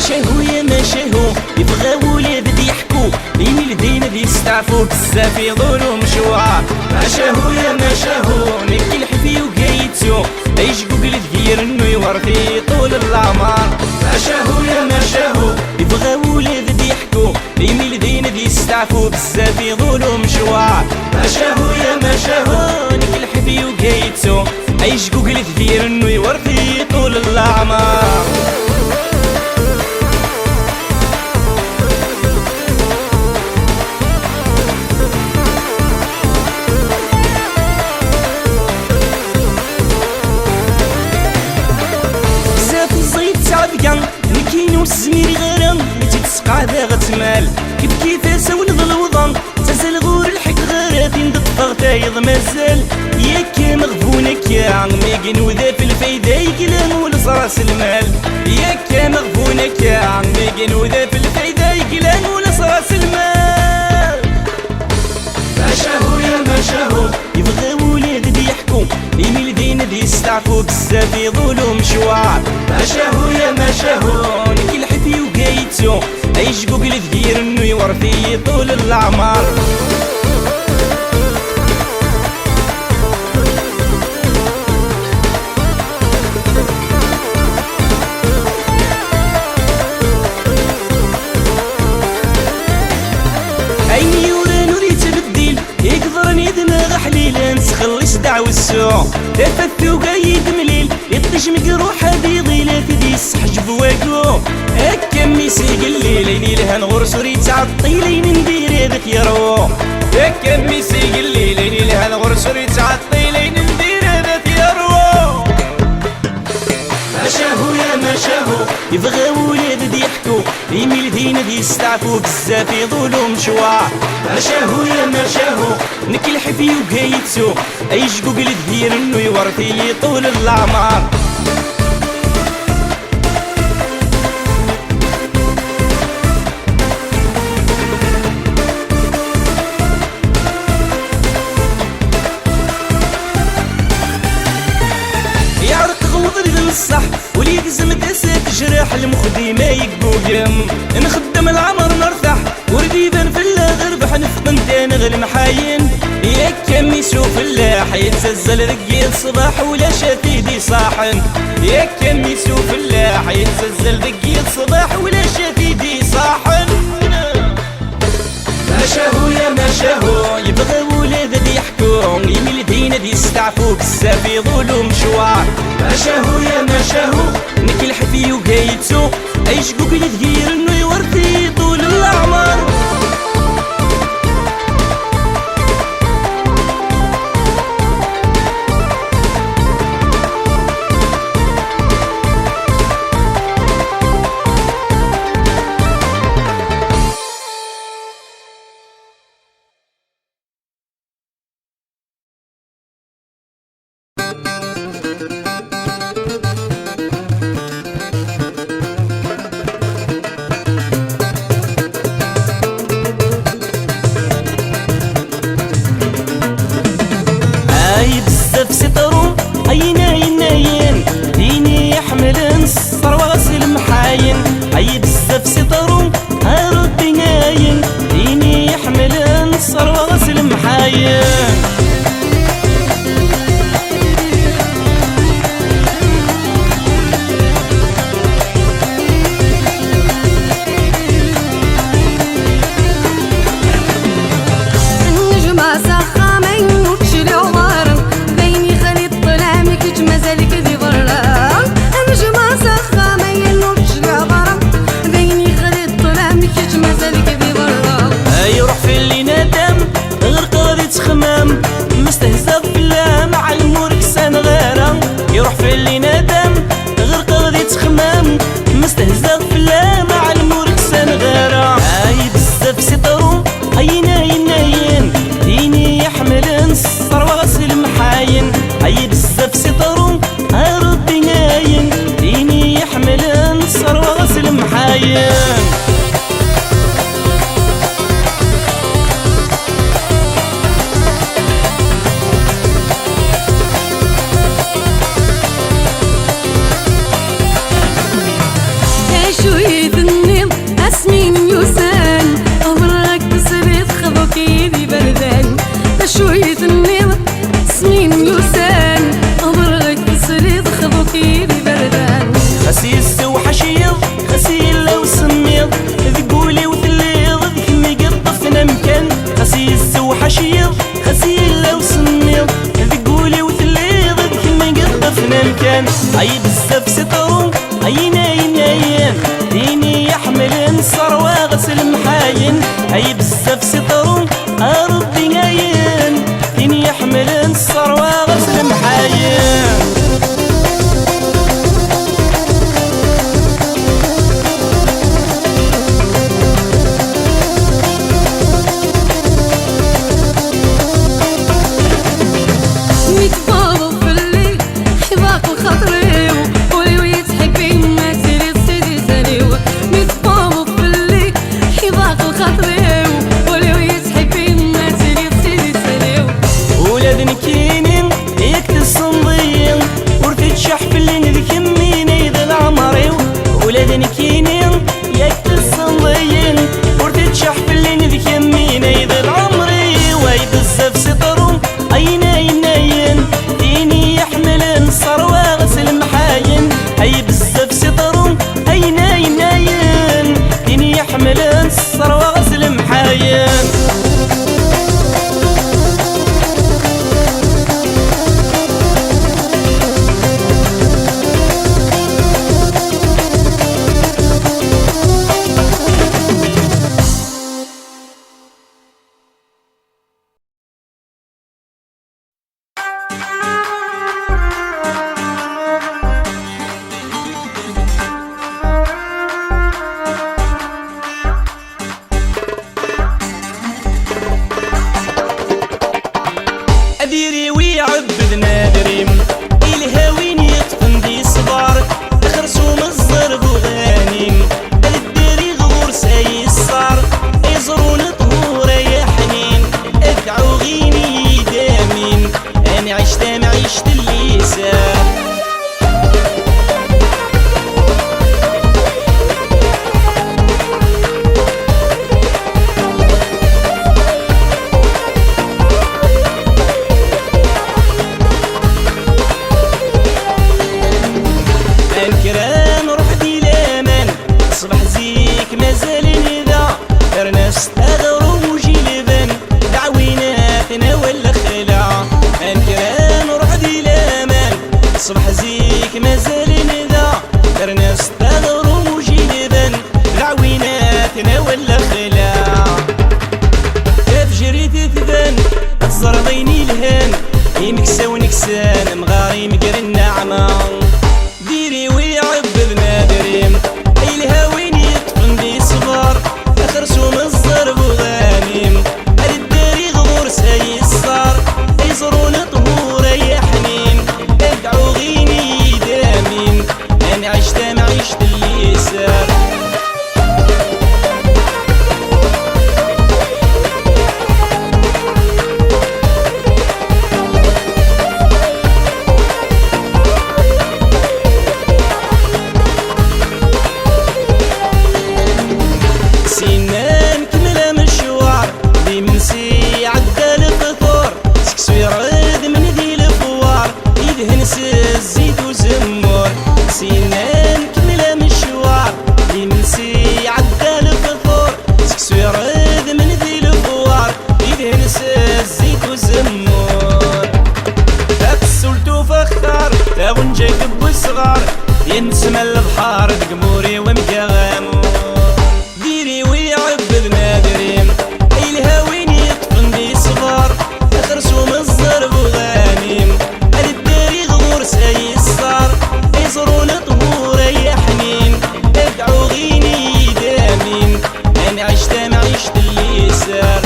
شاهو يا ما شاهو يبغاو ولاد يحكو يميل دينا يستعفو بزاف يضرو مشوار. ما شاهو يا ما شاهو نكي الحفي وقايتو يشقو قلت غير انو يورثي طول العمر. ما شاهو يا ما شاهو يبغاو ولاد يحكو يميل دينا يستعفو بزاف يضرو مشوار. ما شاهو يا ما شاهو نكي الحفي وقايتو يشقو قلت غير انو يورثي طول العمر. نكين والزمير غيران تتسقع ذا غتمال كيف كيفاس ولد الوطن تزال غور الحق غرافين ضد تايض مازال. ياك مغبونك يا عمي قنوذا في الفايدة يقلان ولص راس المال. ياك مغبونك يا عمي قنوذا في الفايدة يقلان ولص راس المال. ما شاهو يا ما شاهو يبغى ولاد يحكو يميل دينا يستعفو بزاف يضولو مشوار. ما شاهو يا ما شاهو نكي الحفي وقايتو يشقو قلت غير انو يورثي طول العمر. عيني ورا نوري تبديل يقدرني دماغ حليل نسخلص دعوة السوق تفتو قايد مليل يطيش مقروح هذي ضيلة تدي السحج بواقو. هكا ميسي قلي ليني لها نغرس وريت عطي لين ندير هذاك يروق. هكا ميسي قلي ليني لها نغرس وريت عطي لين ندير هذاك يروق. ما شاهو يا ما شاهو يبغى ولاد يحكو يميل دينا يستعفو بزاف يضولو مشوار. ما شاهو يا ما شاهو نكي الحفي وقايتو يشقو قلت غير انو يورثي طول العمر. يعرق غوض الصح ولي يقزم تاسات جراح المخدي ما يقبوقم. نخدم العمر نرتاح ورديبان في الله غربح نفقن تاني غير محاين. ياك ميسو في الله يتزلزل رقي الصباح ولا شافيدي صاحن. ياك ميسو في الله يتزلزل رقي الصباح ولا شافيدي صاحن. ما شاهو يا ما شاهو يبغى ولاد يحكو يميل دينا يستعفو بزاف يضولو مشوار. ما شاهو يا ما شاهو نكي الحفي وقايتو يشقو قلت غير انو يورثي طول العمر. بزاف سطرو عيناين ناين ديني يحمل نصر واغسل محاين. اي بزاف سطرو هاردي ناين ديني يحمل نصر واغسل محاين. الصروة غسل محاين هاي بزاف سطرو ربي عاين فين يحمل الصروة غسل محاين كينين ياك الصنضيين ورتتشح في اللي نذك يمين ايد العمري وايد الزف سطرو اي ناين ناين فيني يحمل الصروة غسل محاين اي بالزف سطرو اي ناين ناين فيني يحمل الصروة غسل محاين أديري ويعبد نادريم الهاوين يطفن دي صبار خرسوم الزرب وغانيم الديري غور ساي الصار يزرون طهور يا حنين ادعو غيني دامين انا عشت اللي سار الكرام روحدي لامان صبح زيك مازال ندى رناس تغرو وجي لبن دعويناتنا ولا خلا الكرام روحدي لامان صبح زيك مازال ندى رناس تغرو وجي لبن دعويناتنا ولا خلا كيف جريتي تبان تزرضيني الهان يمكسا ونكسان مغاري مقر النعمة ديري ويعبد نادريم اي الهاوين يطفن دي صغار خرسوم الزرب وغانيم الداري غور ساي الصار يزرون طهور يا حنين ادعو غيني دامين انا عشت اللي سار الزيت وزمور سنان كملة مشوار يمسي عدال الفطور سكسو يرد من ذي الفوار يدهنس الزيت وزمور تكسلتو فخار تاون جاكب والصغار ينسمى البحار دقموري ومجغامور ديري ويعبد نادريم اي الهاوين يطفن دي صغار ترسوم الزرب وغانيم ساي الصار يزرون طهور يا حنين ادعو غيني دامين انا عشت اللي سار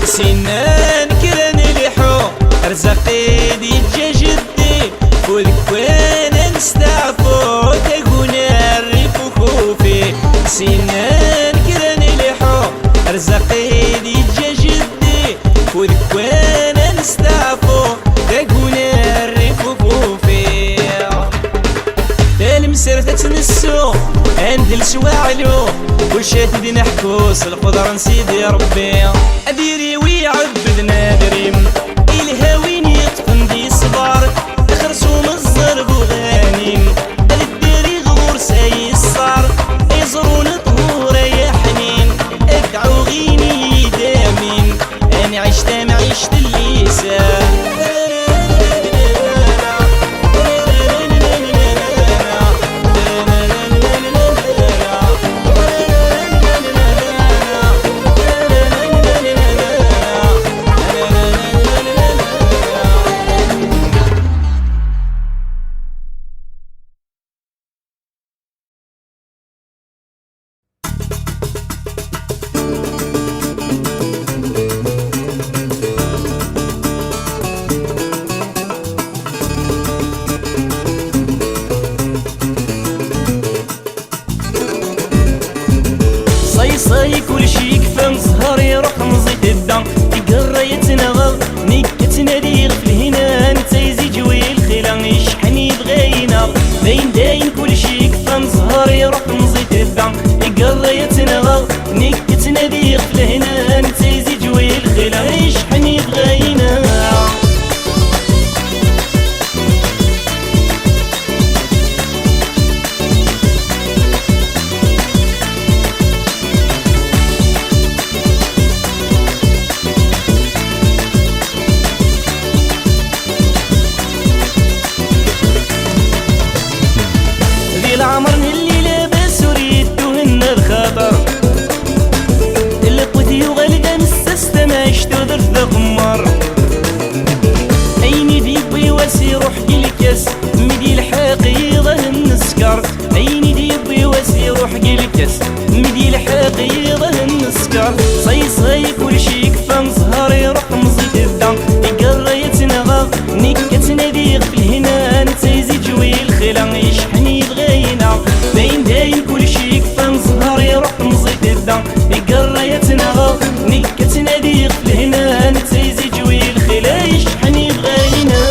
سنان كران لحو رزقي دي جدي وذكوان نستعفو تقونا الريف خوفي سنان كران لحو رزقي دي جدي وذكوان نستعفو تقونا الريف خوفي تالمسر تتنسو عند السواعلو كل شي تدي نحكوس القدر نسيدي ربي أديري ويعبد نادريم الهاوين يطفن دي صبار خرسوم الزرب وغانيم الديري غور ساي الصار يزرون صاي كل شي كفى زهر يروح نزيد الدم تقرا يتنغى نكتنا دي غفل هنا نتايزي جوي الخيلان يشحني بغينا باين داين كل شي كفى زهر يروح نزيد الدم تقرا يتنغى نكتنا دي غفل هنا نتايزي جوي الخيلان يشحني بغينا العمر اللي لاباس وريدو هنا الخطر اللي قوتي وغالقا مسست ما عشتو درت ذا غمار عيني دي بيواسي روح الكاس مدي الحقيقة النسكر عيني دي بيواسي روح الكاس مدي الحقيقة النسكر صاي كل شي كفى زهر يروح مزيد الدم يقرا يتنغى نكتنا دي غفل هنا نتايزي جوي الخيلان يشحني بغينا باين داين كل شي كفى زهر يروح مزيد الدم يقرا يتنغى نكتنا دي غفل هنا نتايزي جوي الخيلان يشحني بغينا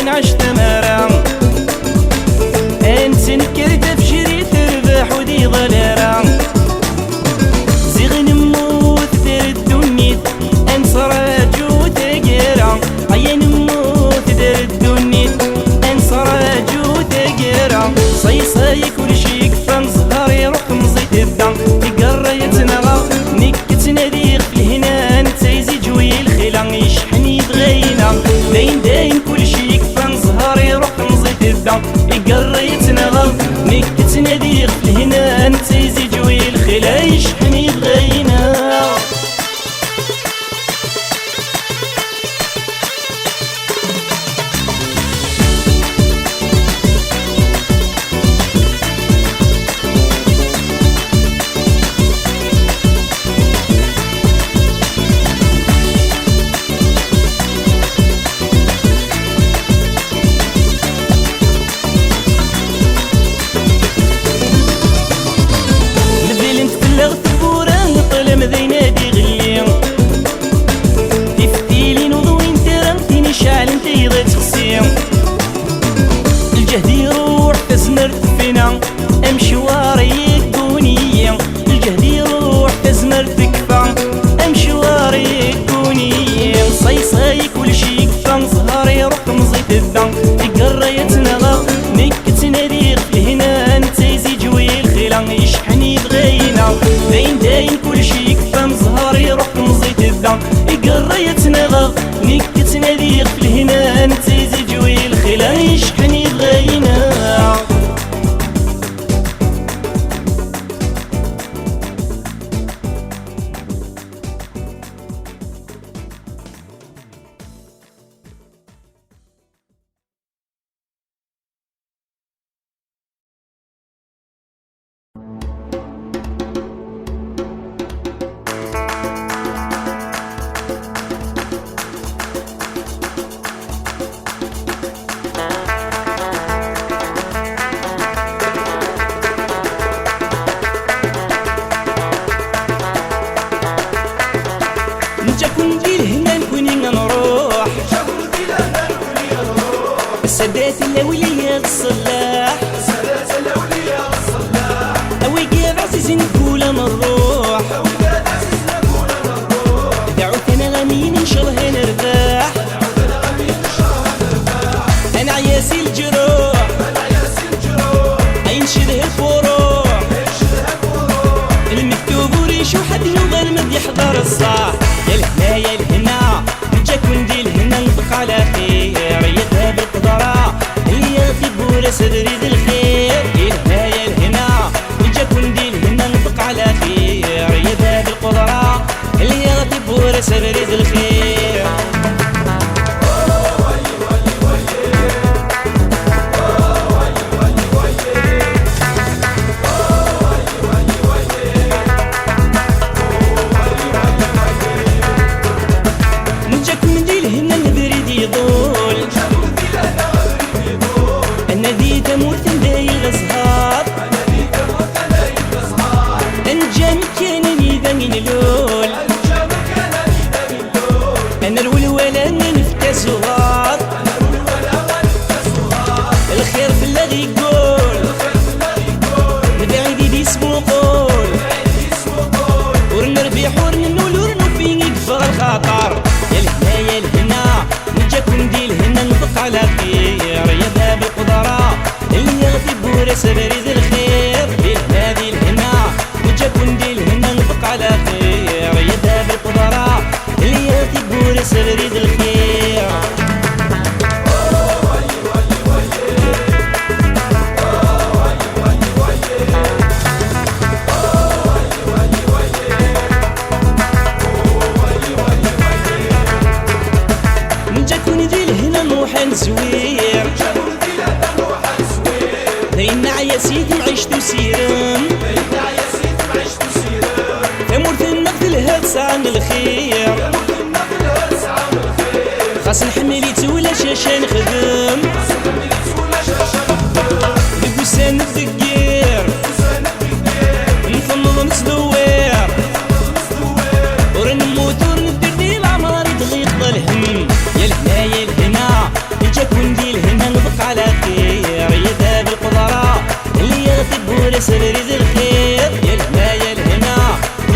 عشت مرام انت نكرت في شريط رباح ودي ظلام زغن نموت دار الدنيا انصر جو تقرا عيا نموت دار الدنيا انصر جو تقرا صاي كل شي كفى زهر يروح مزيد الدم يقرا يتنغى نكتنا دي غفل هنا نتايزي جوي الخيلان يشحني بغينا داين كل شي زهر يروح مزيد الدم يقرا يتنغى نكتنا دي غفل هنا نتايزي جوي الخيلا يشحني بغينا مذينا دي غلي تفتيلي نوضوين ترمتيني شعل انتي ضيت خصي الجهد يروح تزمر فينا امشواري الدنيا الجهد يروح تزمر تكفى امشواري الدنيا صاي كل شي كفى زهر يروح مزيد الدم يقرا يتنغى نكتنا دي غفل هنا نتايزي جوي الخيلان يشحني بغينا داين كل شي كفى زهر يروح مزيد الدم يقرا يتنغى نكتنا دي غفل هنا نتايزي جوي الخيلان يشحني بغينا سادات الأولياء الصلاح أوي قاب عزيز نقول نروح دعوتنا غنين إن شاء الله نرتاح أنا عياسي الجروح أينشده الفروح المكتوب وريش وحد لغة المد يحضر الصح يا الهنا يا الهنا نجاك وندي الهنا نطق على خير يدها بالقدرة اللي يغفي بورا صدري ذي الخير الهنا يا الهنا نجاك وندي الهنا نطق على خير يدها بالقدرة اللي يغفي بورا صدري ذي الخير جاكوني دي لهنا نروح نزوير دايما عيا سيدي عشتو سيرم تمور تنقد الهاد ساعة من الخير خاص نحملي تولا شاشا نخدم بوسان الذكير نفنض نتدوير ورنموت وندير دي العمار يتغيط الهم يا الهنا يا الهنا جاكون دي الهنا نبقى على خير يا ذاب القدرة اللي يغتب ولا سرريز الخير يا الهنا يا الهنا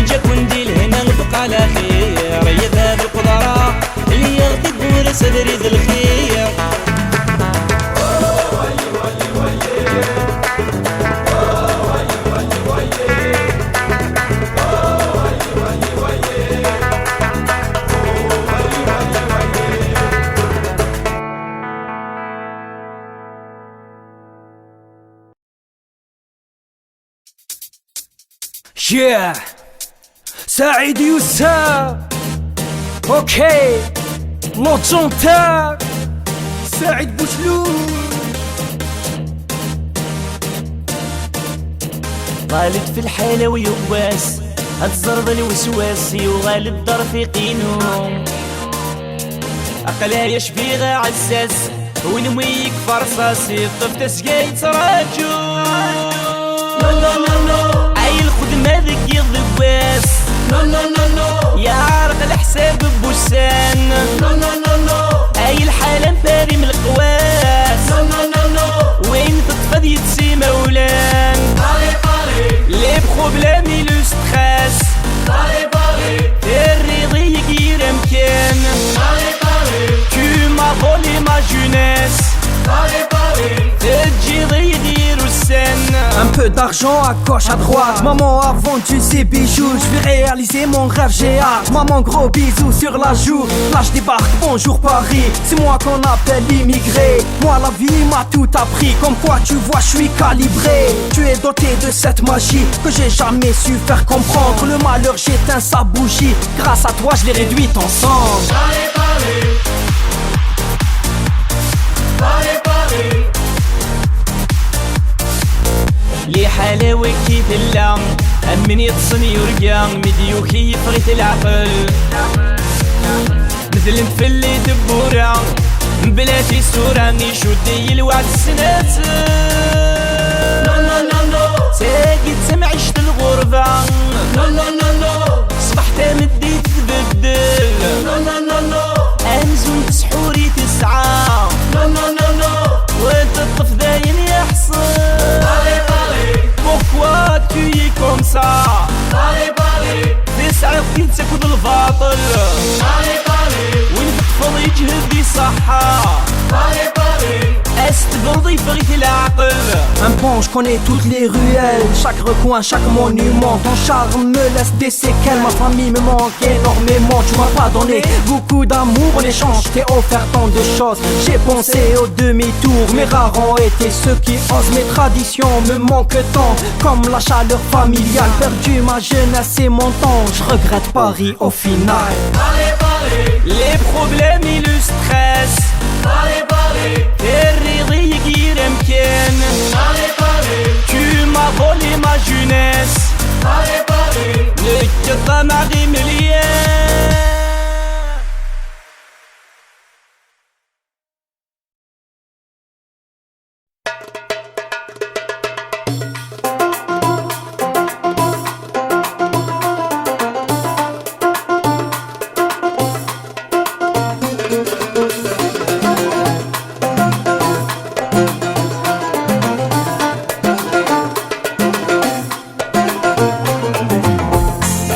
جاكون دي الهنا نبقى على خير يا ذاب القدرة اللي يغتب ولا سرريز الخير Yeah سعيد يوسف اوكي لونتونتا سعيد بوشلول غالب في الحالة ويواس هتزرب الوسواسي وغالب دار في قينو أقلها يشبيغة عزاز ونميك فرصاصي الطف تسقاي تراجو أي الخدمة ذك يضواس يا عارق الحساب ببوسان أي الحالة مباري من القواس وين تطفى يتسي مولان لي بخو بلا ميلو ستخاس الرضي يقير مكان Tu m'as volé ma jeunesse Un peu d'argent à gauche à droite. Maman a vendu ses bijoux. Je vais réaliser mon rêve, j'ai hâte. Maman gros bisous sur la joue. Là je débarque, bonjour Paris. C'est moi qu'on appelle immigré. Moi la vie m'a tout appris. Comme quoi tu vois je suis calibré. Tu es doté de cette magie que j'ai jamais su faire comprendre. Le malheur j'éteins sa bougie. Grâce à toi je l'ai réduite ensemble. لي حلاوة كيف اللام أمن يتصن يرقى مديوكي يفريت العقل مثل نفلي دبورة بلاتي صورة نشودي الوعد السنات ساقي تسمعشت الغربة صبحت مدي تتبدل أمزون تسحوري تسعى وانت الطف داين يحصل Pourquoi tu es comme ça تسعى وكين تاكل الباطل وين تطفل يجهد دي صحة استبرضي فريت العقل Un bon, je connais toutes les ruelles, chaque recoin, chaque monument. Ton charme me laisse des séquelles. Ma famille me manque énormément. Tu m'as pas donné beaucoup d'amour en échange. Je t'ai offert tant de choses. J'ai pensé au demi-tour. Mais rares ont été ceux qui osent. Mes traditions me manquent tant. Comme la chaleur familiale. Perdu ma jeunesse et mon temps. Je regrette Paris au final. Les problèmes et le stress الرضي يقير مكان Tu m'as volé ma jeunesse نكتا مع غي مليان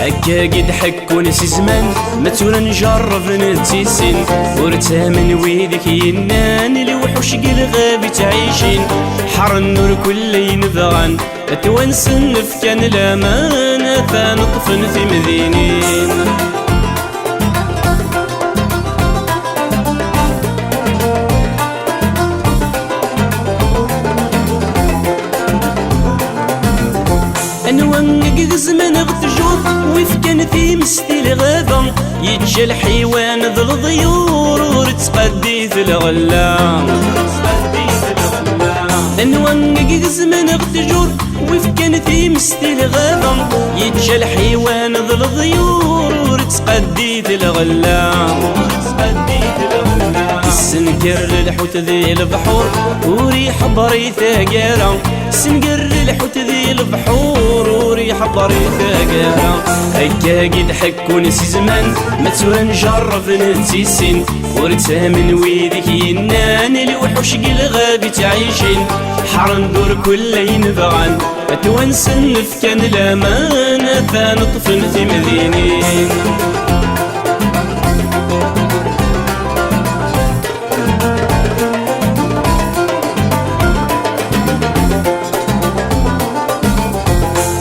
هكا قد حك ونسي زمان ما تولا نجرب نتيسين ورتامن ويدك ينان اللي وحوش قل غابي تعيشين حر النور كل ينبغان توانسن في كان الامان فنطفن في مدينين انوانق زمان غتجوط ويف كان في مستي الغابة يتجا الحيوان ذا الضيور تقديت الغلام انوانك زمان غتجور وفكان في مستي الغابة يتجا الحيوان ذو الضيور ورتقديت الغلام سنقر الحوت ذي البحور وريح بريثة قارة سنقر الحوت ذي البحور وريح بريثة قارة هكا قد حكو نسي زمان ما تسورا نجرب نتيسين ورتامن ويدك ينان الوحوش قل غابي تعيشين حر ندور كلين بغان اتوانسن فكان الامانة فنطفن في مدينين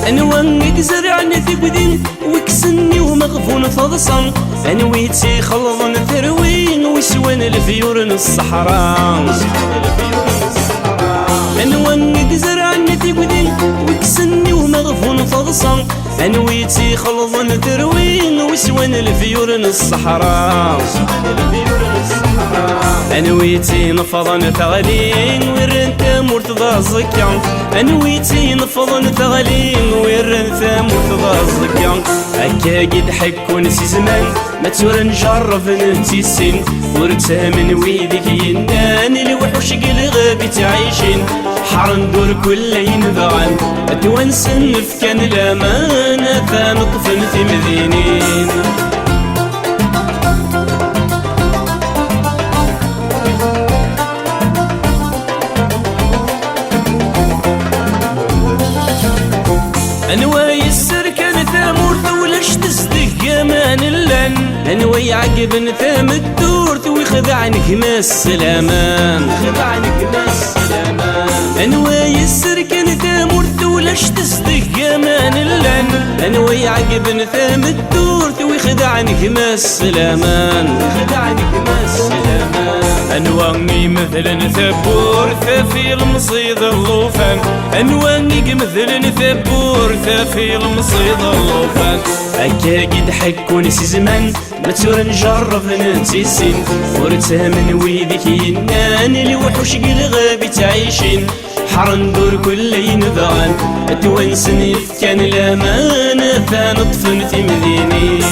انوانك زرعني ثقدين وكسني ومغفون فضصا انويتي خلظن ثروين ويسوان الفيور الصحراء انوانك زرعني ثقدين وكسني ومغفون فضصا انويتي خلظن ثروين ويسوان الفيور الصحراء انويتي نفضن ثغلين ورنت مرتضى زكا انويتي نفضن ثغلين ورنت مرتضى زكا هكا قد حكو نسي زمان ما تسور نجرب نتيسين ورتامن ويدك ينان الوحوش قل غابي تعيشين حر ندور كلين بغان اتوانسن فكان الامانة فنطفن في مدينين انواي السركان ثامورث ولاش تصدق امان اللن انواي عقب ثام الدورث ويخدعنك ما السلامان انواي السركان ثامورث ولاش تصدق امان اللن انواي عقب ثام الدورث ويخدعنك ما السلامان انواني مثل ثبور في المصيد اللوفان انواني مثل ثبور في المصيد اللوفان هكا قد حكو نسي زمان ما تسور نجرب نتيسين ورتامن ويدك ينان الوحوش قل غابي تعيشين حر ندور كلين بغان اتوانسن كان الامانة فنطفن في مدينين